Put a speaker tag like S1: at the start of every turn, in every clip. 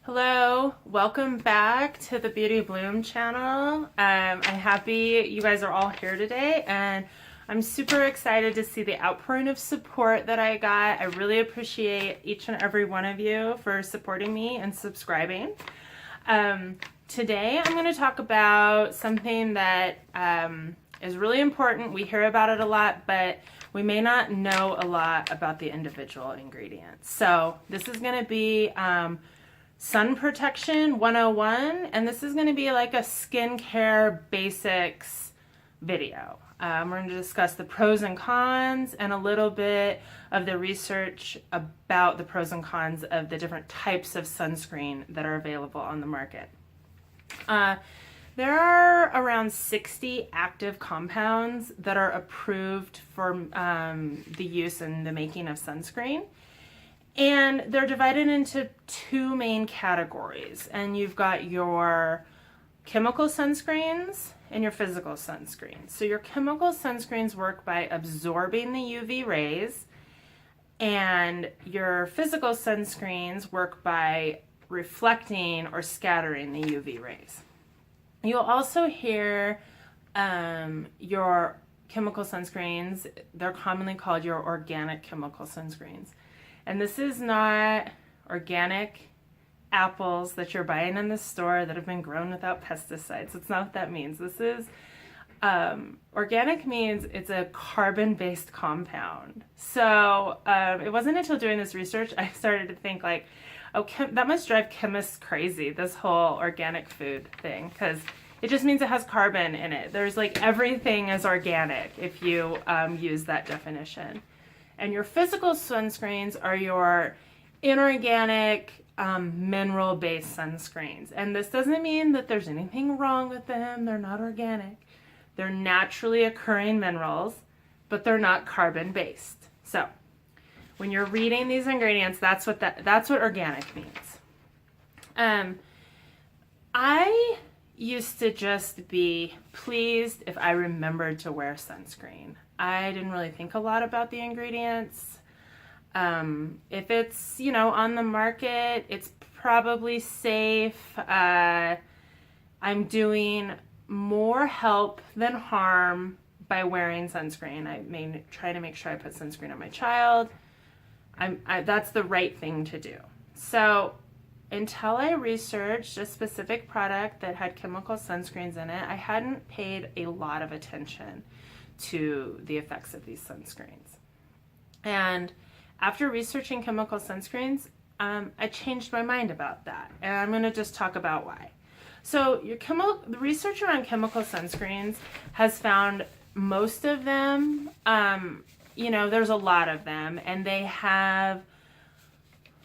S1: Hello, welcome back to the Beauty Bloom channel. I'm happy you guys are all here today, and I'm super excited to see the outpouring of support that I got. I really appreciate each and every one of you for supporting me and subscribing. Today I'm going to talk about something that is really important. We hear about it a lot, but we may not know a lot about the individual ingredients. So this is going to be Sun Protection 101, and this is going to be like a skincare basics video. We're going to discuss the pros and cons and a little bit of the research about the pros and cons of the different types of sunscreen that are available on the market. There are around 60 active compounds that are approved for the use and the making of sunscreen. And they're divided into two main categories. And you've got your chemical sunscreens and your physical sunscreens. So your chemical sunscreens work by absorbing the UV rays, and your physical sunscreens work by reflecting or scattering the UV rays. You'll also hear your chemical sunscreens, they're commonly called your organic chemical sunscreens. And this is not organic apples that you're buying in the store that have been grown without pesticides. That's not what that means. This is, organic means it's a carbon-based compound. So it wasn't until doing this research I started to think like, oh, that must drive chemists crazy, this whole organic food thing, because it just means it has carbon in it. There's like everything is organic if you use that definition. And your physical sunscreens are your inorganic, mineral-based sunscreens. And this doesn't mean that there's anything wrong with them. They're not organic. They're naturally occurring minerals, but they're not carbon-based. So when you're reading these ingredients, that's what organic means. I used to just be pleased if I remembered to wear sunscreen. I didn't really think a lot about the ingredients. If it's, on the market, it's probably safe. I'm doing more help than harm by wearing sunscreen. I may try to make sure I put sunscreen on my child. That's the right thing to do. So until I researched a specific product that had chemical sunscreens in it, I hadn't paid a lot of attention to the effects of these sunscreens. And after researching chemical sunscreens, I changed my mind about that. And I'm going to just talk about why. So the research around chemical sunscreens has found most of them, there's a lot of them, and they have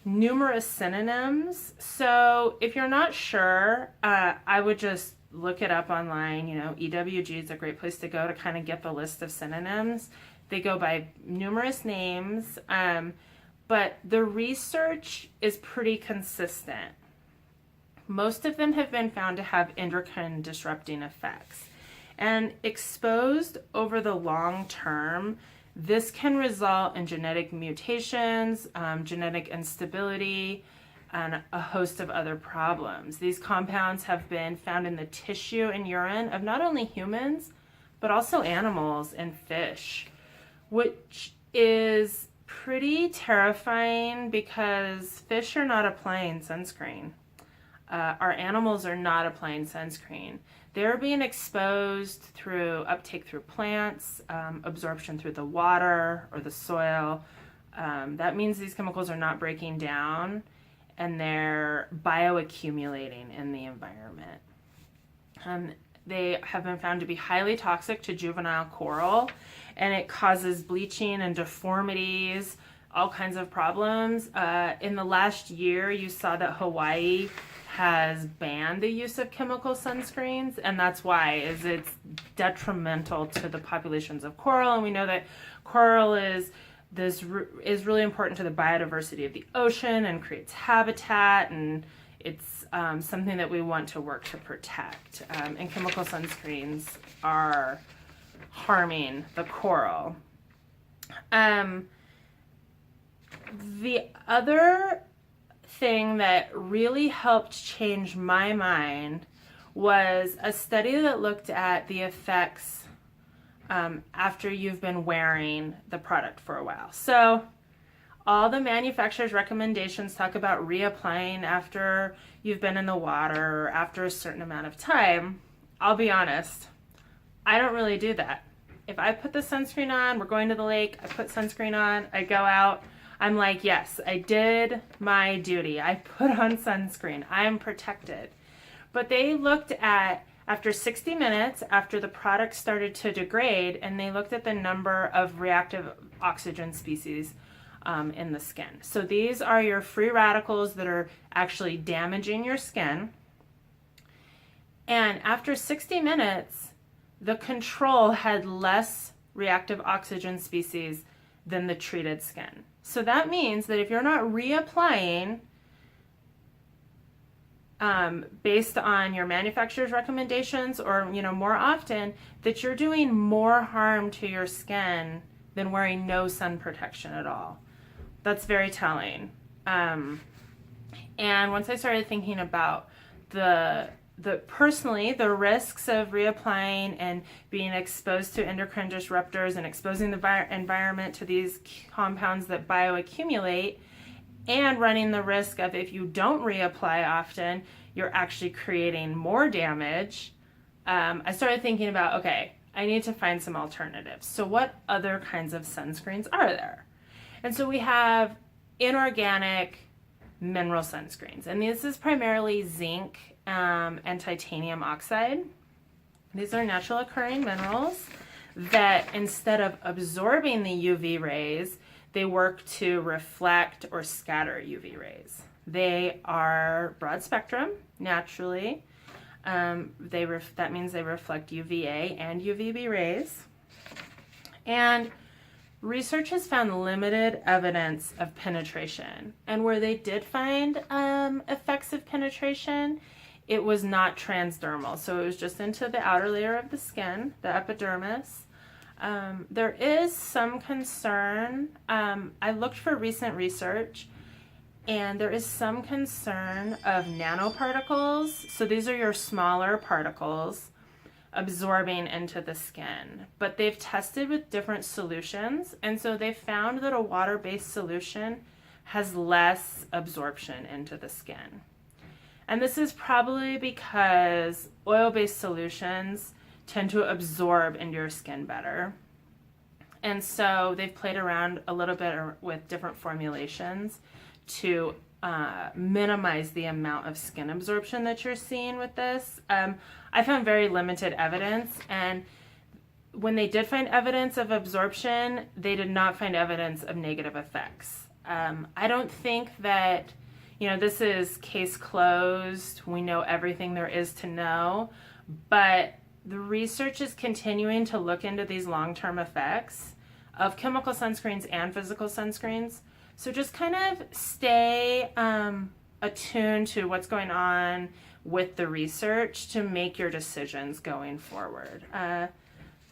S1: numerous synonyms. So if you're not sure, I would just look it up online. EWG is a great place to go to kind of get the list of synonyms. They go by numerous names, but the research is pretty consistent. Most of them have been found to have endocrine disrupting effects. And exposed over the long term, this can result in genetic mutations, genetic instability, and a host of other problems. These compounds have been found in the tissue and urine of not only humans, but also animals and fish, which is pretty terrifying because fish are not applying sunscreen. Our animals are not applying sunscreen. They're being exposed through uptake through plants, absorption through the water or the soil. That means these chemicals are not breaking down, and they're bioaccumulating in the environment. They have been found to be highly toxic to juvenile coral, and it causes bleaching and deformities, all kinds of problems. In the last year, you saw that Hawaii has banned the use of chemical sunscreens, and that's why it's detrimental to the populations of coral. And we know that coral is really important to the biodiversity of the ocean and creates habitat, and it's something that we want to work to protect. And chemical sunscreens are harming the coral. The other thing that really helped change my mind was a study that looked at the effects after you've been wearing the product for a while. So all the manufacturer's recommendations talk about reapplying after you've been in the water or after a certain amount of time. I'll be honest, I don't really do that. If I put the sunscreen on, we're going to the lake, I put sunscreen on, I go out, I'm like, yes, I did my duty. I put on sunscreen. I'm protected. But they looked at after 60 minutes, after the product started to degrade, and they looked at the number of reactive oxygen species in the skin. So these are your free radicals that are actually damaging your skin. And after 60 minutes, the control had less reactive oxygen species than the treated skin. So that means that if you're not reapplying based on your manufacturer's recommendations or, more often, that you're doing more harm to your skin than wearing no sun protection at all. That's very telling. And once I started thinking about personally, the risks of reapplying and being exposed to endocrine disruptors and exposing the environment to these compounds that bioaccumulate, and running the risk of, if you don't reapply often, you're actually creating more damage, I started thinking about, okay, I need to find some alternatives. So what other kinds of sunscreens are there? And so we have inorganic mineral sunscreens, and this is primarily zinc and titanium oxide. These are natural occurring minerals that, instead of absorbing the UV rays, they work to reflect or scatter UV rays. They are broad spectrum, naturally. That means they reflect UVA and UVB rays. And research has found limited evidence of penetration. And where they did find effects of penetration, it was not transdermal. So it was just into the outer layer of the skin, the epidermis. There is some concern. I looked for recent research, and there is some concern of nanoparticles. So these are your smaller particles absorbing into the skin. But they've tested with different solutions, and so they found that a water-based solution has less absorption into the skin. And this is probably because oil-based solutions tend to absorb into your skin better. And so they've played around a little bit with different formulations to minimize the amount of skin absorption that you're seeing with this. I found very limited evidence, and when they did find evidence of absorption, they did not find evidence of negative effects. I don't think that, this is case closed. We know everything there is to know, but the research is continuing to look into these long-term effects of chemical sunscreens and physical sunscreens. So just kind of stay attuned to what's going on with the research to make your decisions going forward.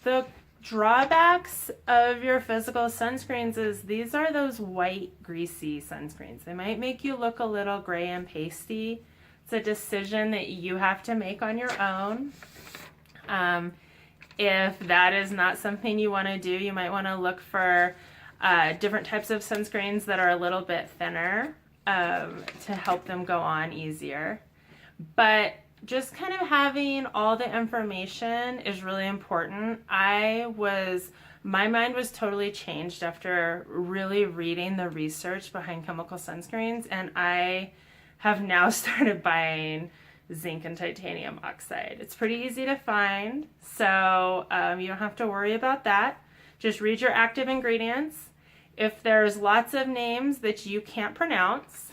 S1: The drawbacks of your physical sunscreens is these are those white, greasy sunscreens. They might make you look a little gray and pasty. It's a decision that you have to make on your own. If that is not something you want to do, you might want to look for different types of sunscreens that are a little bit thinner to help them go on easier. But just kind of having all the information is really important. My mind was totally changed after really reading the research behind chemical sunscreens, and I have now started buying zinc and titanium oxide. It's pretty easy to find, so you don't have to worry about that. Just read your active ingredients. If there's lots of names that you can't pronounce,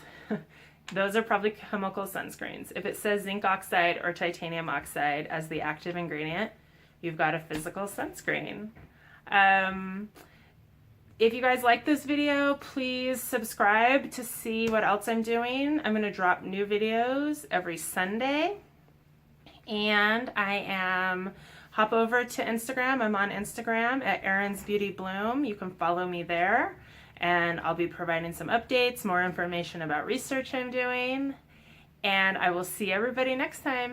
S1: those are probably chemical sunscreens. If it says zinc oxide or titanium oxide as the active ingredient, you've got a physical sunscreen. If you guys like this video, please subscribe to see what else I'm doing. I'm going to drop new videos every Sunday. And hop over to Instagram. I'm on Instagram at Erin's Beauty Bloom. You can follow me there. and I'll be providing some updates, more information about research I'm doing, and I will see everybody next time.